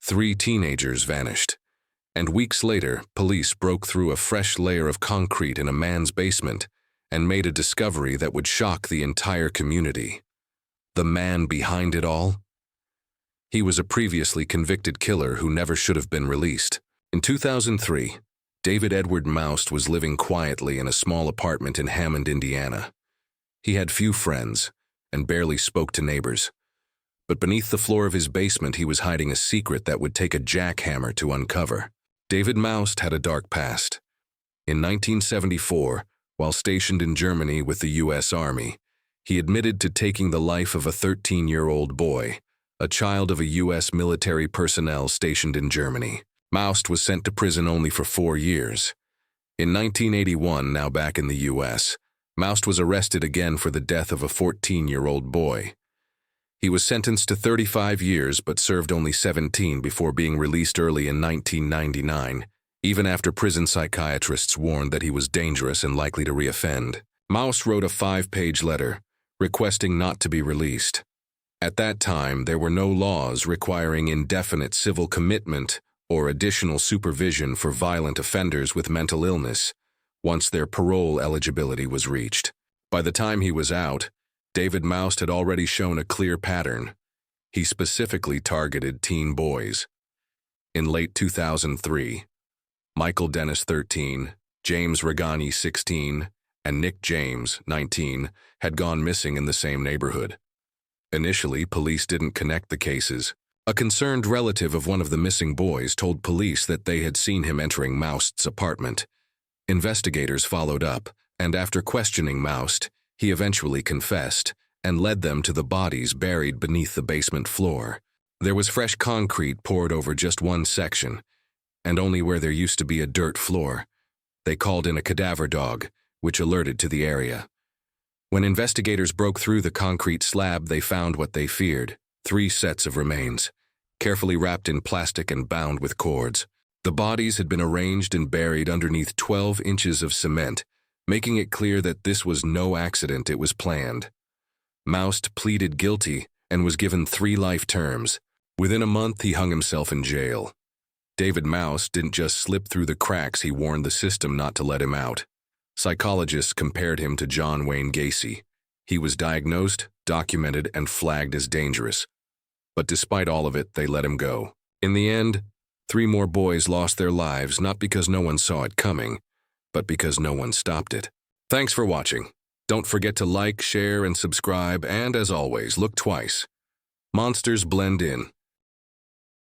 3 teenagers vanished. And weeks later, police broke through a fresh layer of concrete in a man's basement and made a discovery that would shock the entire community. The man behind it all? He was a previously convicted killer who never should have been released. In 2003, David Edward Maust was living quietly in a small apartment in Hammond, Indiana. He had few friends and barely spoke to neighbors. But beneath the floor of his basement, he was hiding a secret that would take a jackhammer to uncover. David Maust had a dark past. In 1974, while stationed in Germany with the U.S. Army, he admitted to taking the life of a 13-year-old boy, a child of a U.S. military personnel stationed in Germany. Maust was sent to prison only for 4 years. In 1981, now back in the U.S., Maust was arrested again for the death of a 14-year-old boy. He was sentenced to 35 years but served only 17 before being released early in 1999, even after prison psychiatrists warned that he was dangerous and likely to reoffend. Maust wrote a 5-page letter requesting not to be released. At that time, there were no laws requiring indefinite civil commitment or additional supervision for violent offenders with mental illness once their parole eligibility was reached. By the time he was out, David Maust had already shown a clear pattern. He specifically targeted teen boys. In late 2003, Michael Dennis, 13, James Regani, 16, and Nick James, 19, had gone missing in the same neighborhood. Initially, police didn't connect the cases. A concerned relative of one of the missing boys told police that they had seen him entering Maust's apartment. Investigators followed up, and after questioning Maust, he eventually confessed and led them to the bodies buried beneath the basement floor. There was fresh concrete poured over just one section, and only where there used to be a dirt floor. They called in a cadaver dog, which alerted to the area. When investigators broke through the concrete slab, they found what they feared: 3 sets of remains, carefully wrapped in plastic and bound with cords. The bodies had been arranged and buried underneath 12 inches of cement, making it clear that this was no accident, it was planned. Maust pleaded guilty and was given 3 life terms. Within a month, he hung himself in jail. David Maust didn't just slip through the cracks, he warned the system not to let him out. Psychologists compared him to John Wayne Gacy. He was diagnosed, documented, and flagged as dangerous. But despite all of it, they let him go. In the end, 3 more boys lost their lives, not because no one saw it coming, but because no one stopped it. Thanks for watching. Don't forget to like, share, and subscribe, and as always, look twice. Monsters blend in.